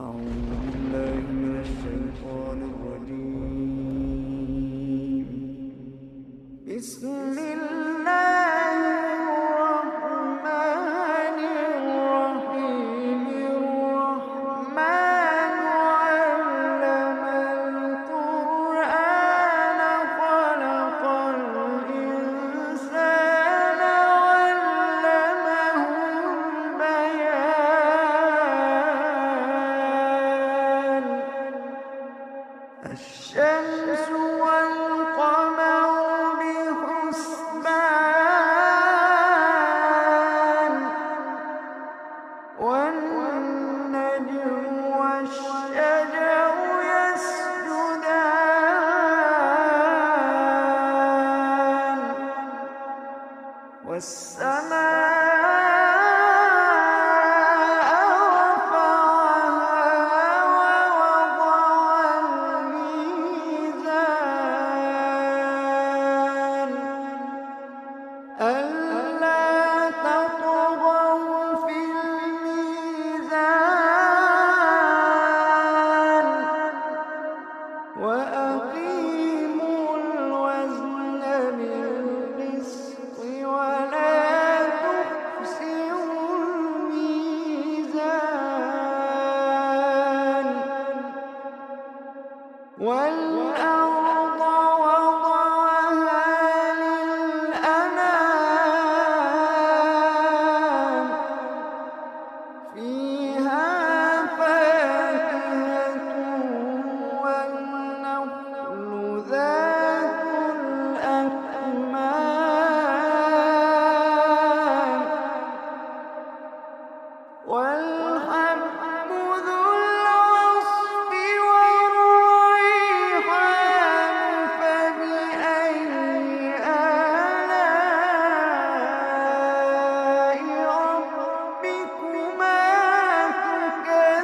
أعوذ بالله من الشيطان الرجيم. بسم الله الرحمن الرحيم. الرحمن علم القرآن خلق الإنسان علمه البيان. الشمس والقمر بحسبان، والنجم والشجر يسجدان، والسماء رفعها ووضع الميزان ألا تطغوا في الميزان وأقيموا الوزن بالقسط ولا تخسروا الميزان. والأرض وضعها للأنام، فيها فاكهة والنخل ذات الأكمام، والحب ذو العصف والريحان. فبأي آلاء ربكما تكذبان؟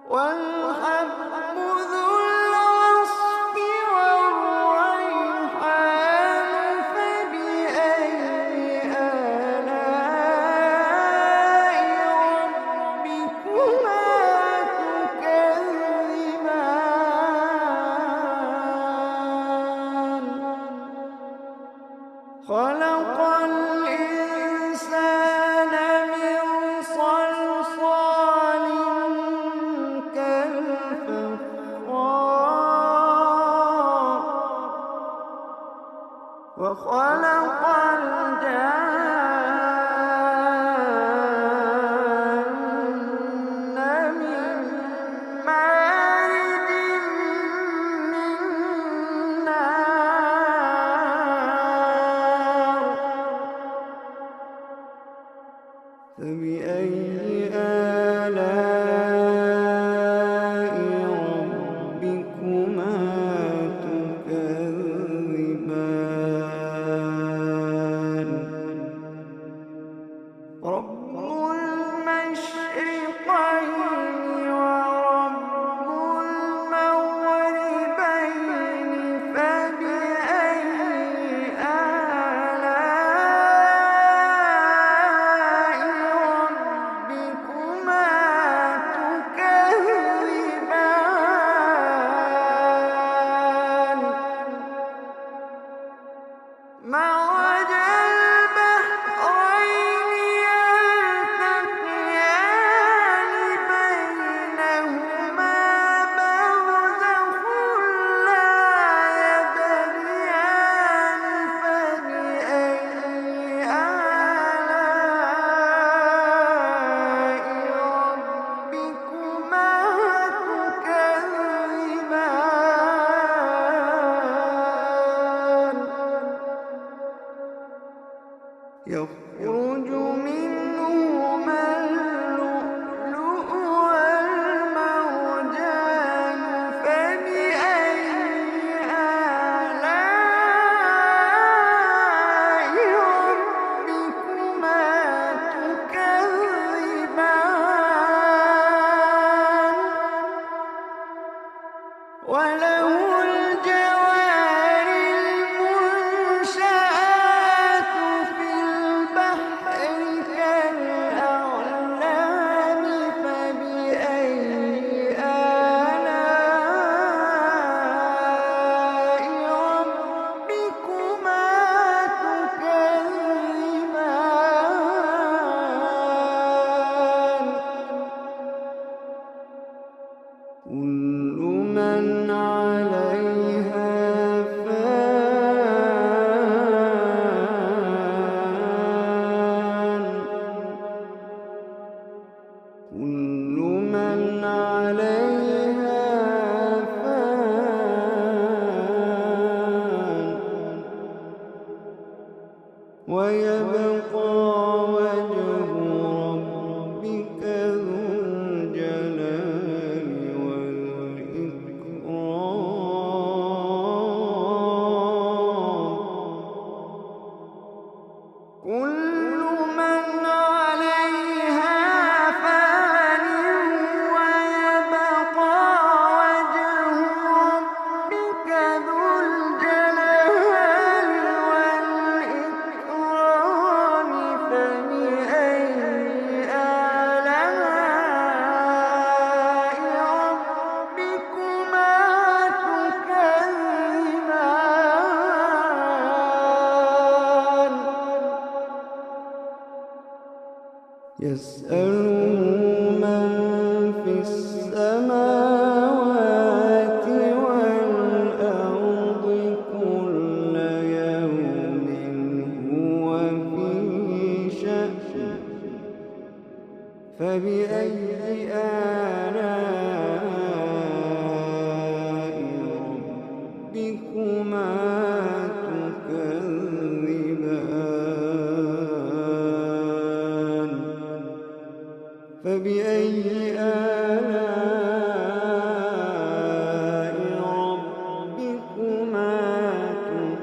والحب ذو العصف والريحان. فبأي آلاء ربكما تكذبان؟ خلق الإنسان من صلصال كالفخار، وخلق الجان من مارج من نار. فبأي آلاء ربكما تكذبان؟ رب المشرقين ورب المغربين. فبأي آلاء ربكما تكذبان؟ مرج البحرين يلتقيان بينهما برزخ لا يبغيان. فبأي آلاء ربكما تكذبان؟ يخرج منهما اللؤلؤ والمرجان. فبأي آلاء ربكما تكذبان؟ وله الجوار المنشآت في ويبقى وجه ربك ذو الجلال والإكرام. كل من عليها فان ويبقى وجه ربك ذو الجلال والإكرام. فبأي آلاء ربكما تكذبان. يسأله من في السماوات والأرض كل يوم هو في شأن. فبأي آلاء ربكما تكذبان. فبأي آلاء ربكما تكذبان.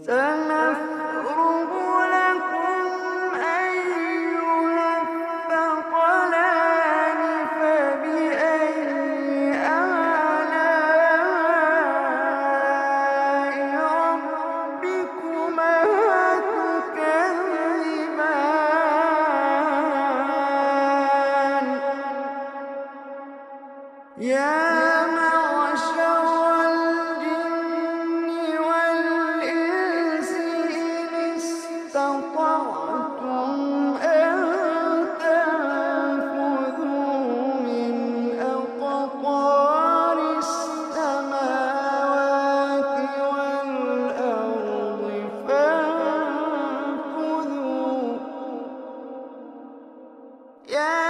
سنفرغ لكم أيها الثقلان. فبأي آلاء ربكما تكذبان. يا معشر الجن والإنس إن استطعتم أن تنفذوا من أقطار السماوات والأرض فانفذوا. يا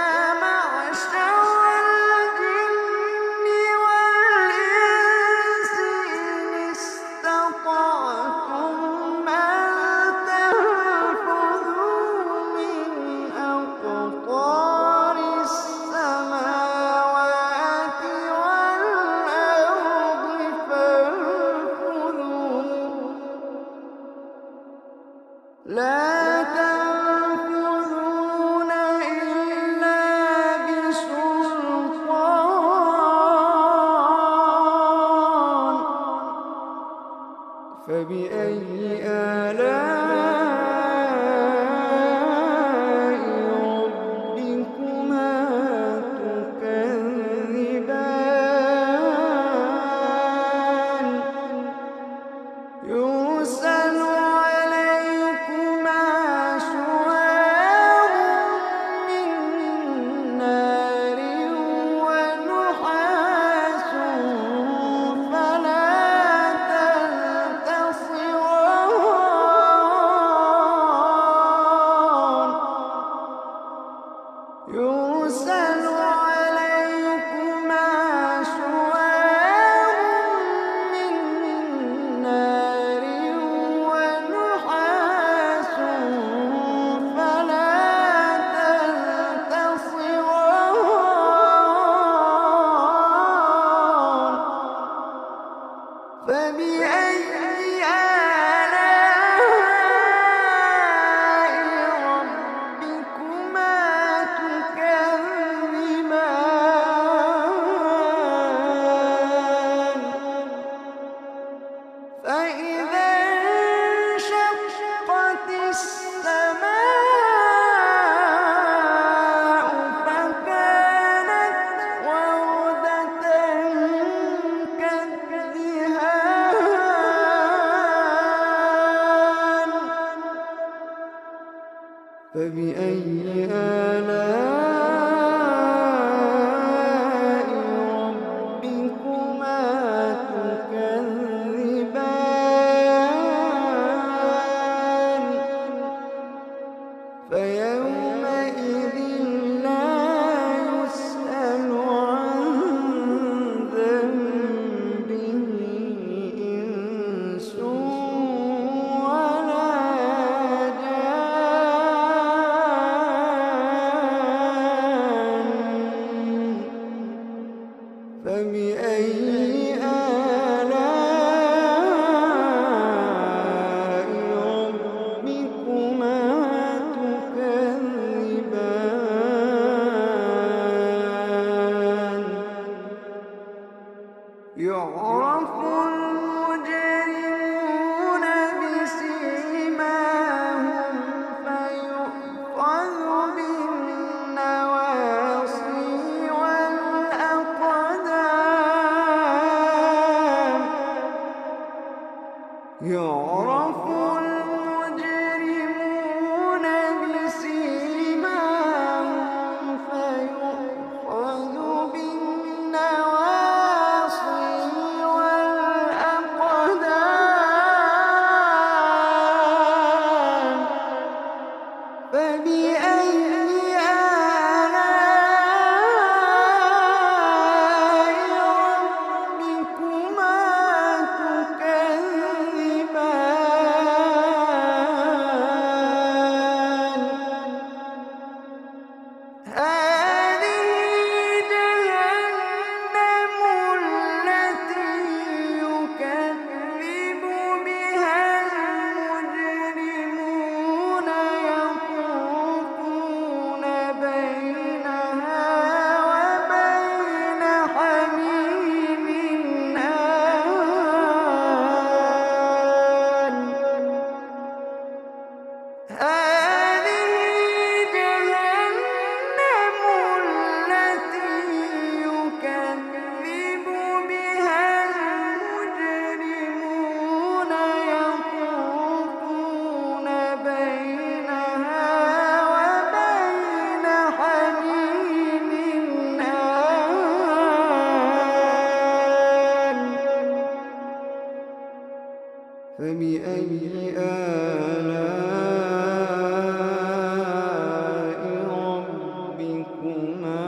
معشر الجن والإنس إن استطعتم أن تنفذوا من أقطار السماوات والأرض فانفذوا. لا تنفذون إلا بسلطان. فبأي آلاء ربكما تكذبان. يرسل عليكما شواظ من نار ونحاس فلا تنتصران. يرسل عليكما شواظ من نار ونحاس فلا تنتصران. فبأي آلاء ربكما تكذبان. فإذا انشقت السماء فكانت وردة كالدهان. فبأي آلاء ربكما تكذبان. فيومئذ لا يسأل عن ذنبه يعرف المجرمون بسيماهم فيؤخذ بالنواصي والأقدام. يعرف المجرمون بسيماهم فيؤخذ بالنواصي والأقدام. فبأي آلاء ربكما تكذبان. هذه جهنم التي يكذب بها المجرمون يطوفون بينها وبين حميم آن. هذه جهنم التي يكذب بها المجرمون يطوفون بينها وبين حميم آن. فبأي آلاء ربكما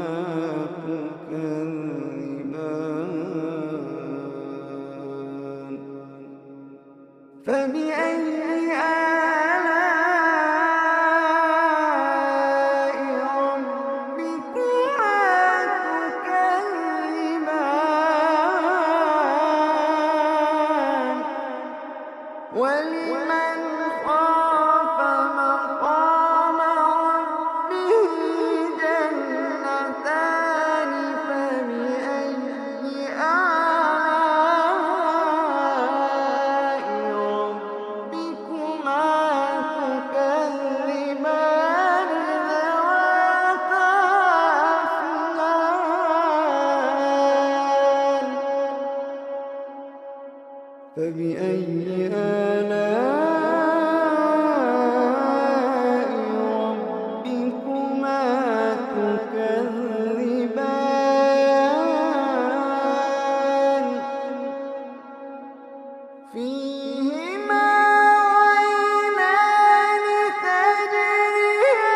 تكذبان. فبأي آلاء ربكما تكذبان. ولمن خاف مقام ربه جنتان. فبأي آلاء ربكما تكذبان ذواتا أفنان. فبأي آلاء ربكما تكذبان. فيهما عينان تجريان.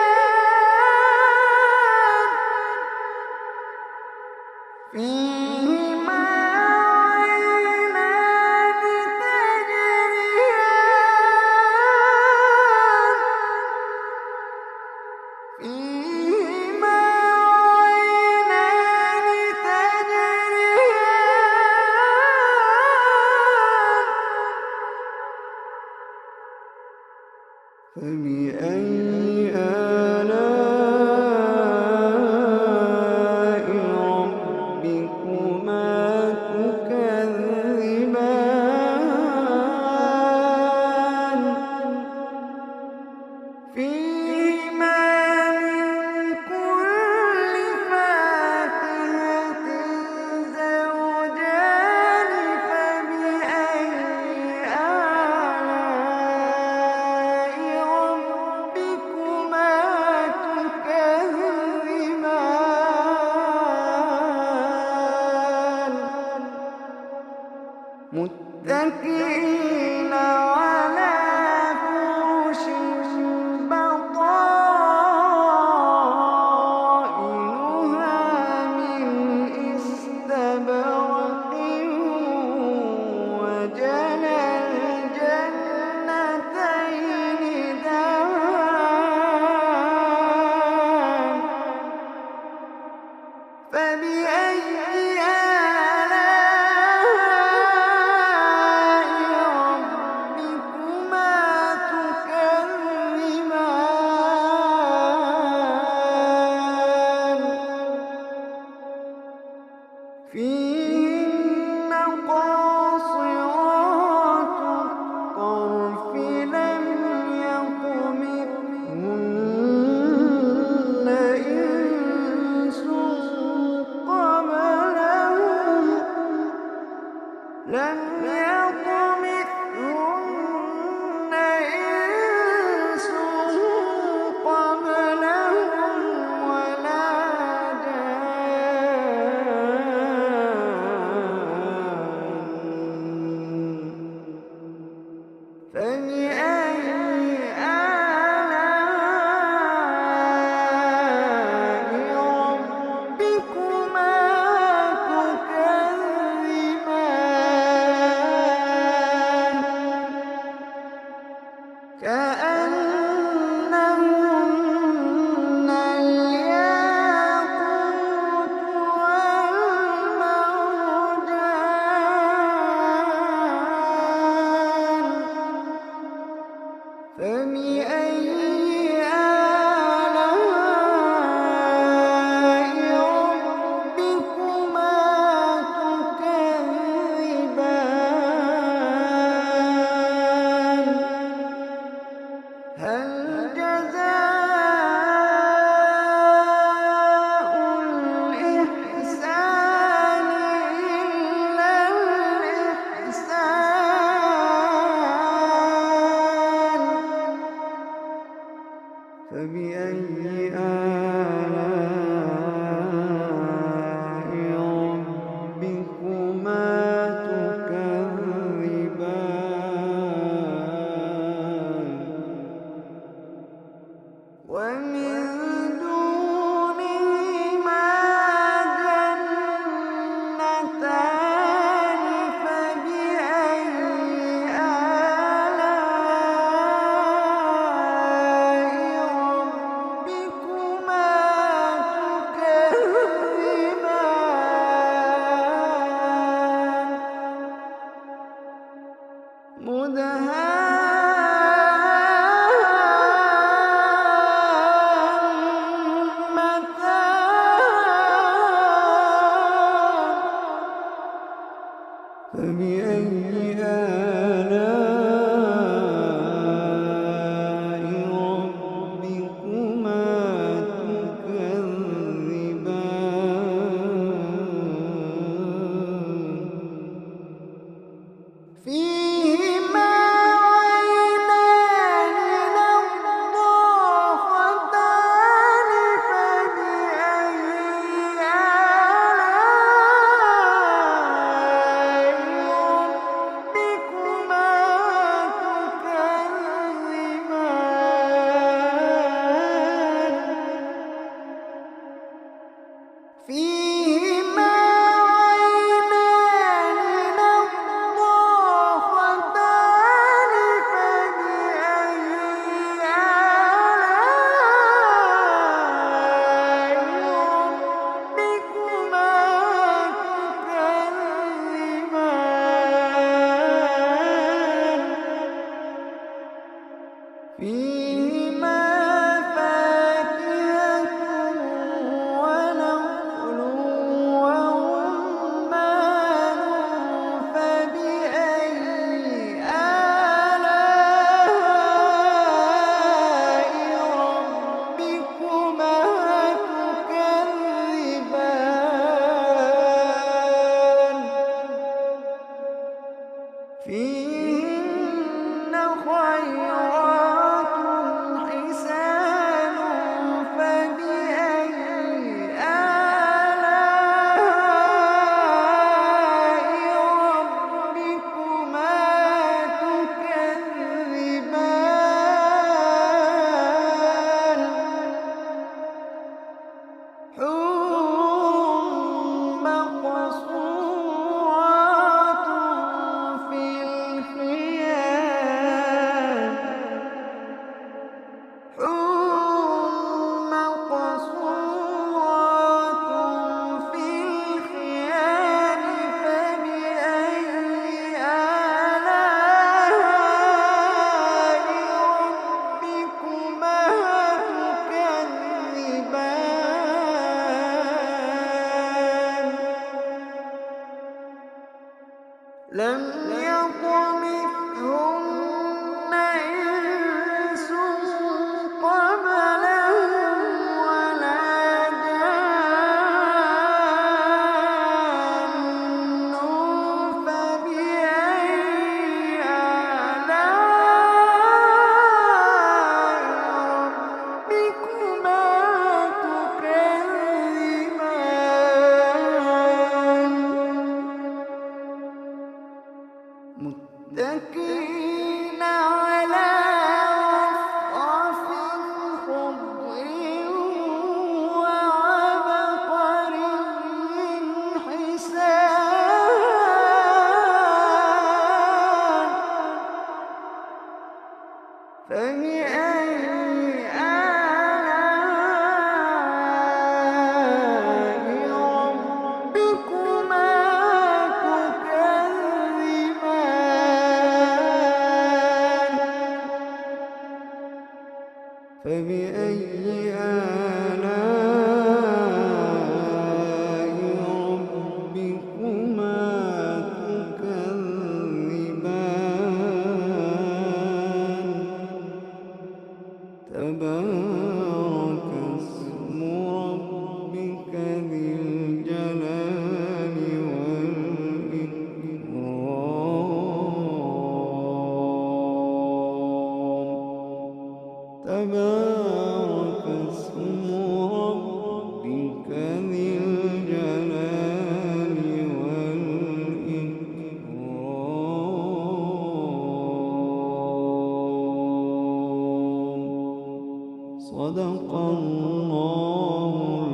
فيهما عينان تجريان. فيهما عينان تجريان. فبأي آلاء ربكما تكذبان. فيهما من كل فاكهة زوجان. فبأي آلاء ربكما تكذبان. متكئين على فرش بطائنها من استبرق. وجنى الجنتين دان. فبأي آلاء لم يطمثهن إنس قبلهم ولا جان فبأي آلاء ربكما تكذبان كأنهن الياقوت والمرجان فبأي آلاء ربكما تكذبان هل جزاء الإحسان إلا الإحسان فبأي آلاء ربكما تكذبان ومن دونهما جنتان فبأي آلاء ربكما تكذبان فبأي آلاء ربكما تكذبان فيهما عينان نضاختان فبأي آلاء ربكما تكذبان فيهما عينان نضاختان فبأي آلاء ربكما تكذبان فيهما فاكهة ونخل ورمان فبأي آلاء ربكما تكذبان فيهن خيرات حسان فبأي آلاء ربكما تكذبان حور مقصورات في الخيام حور مقصورات في الخيام فبأي آلاء ربكما تكذبان لم يطمثهن إنس قبلهم ولا جان فبأي متكئين على رفرف خضر وعبقري حسان فبأي آلاء ربكما تكذبان فبأي آلاء ربكما تكذبان تبارك اسم ربك ذي الجلال والإكرام تبارك اسم ربك ذي الجلال والإكرام صدق الله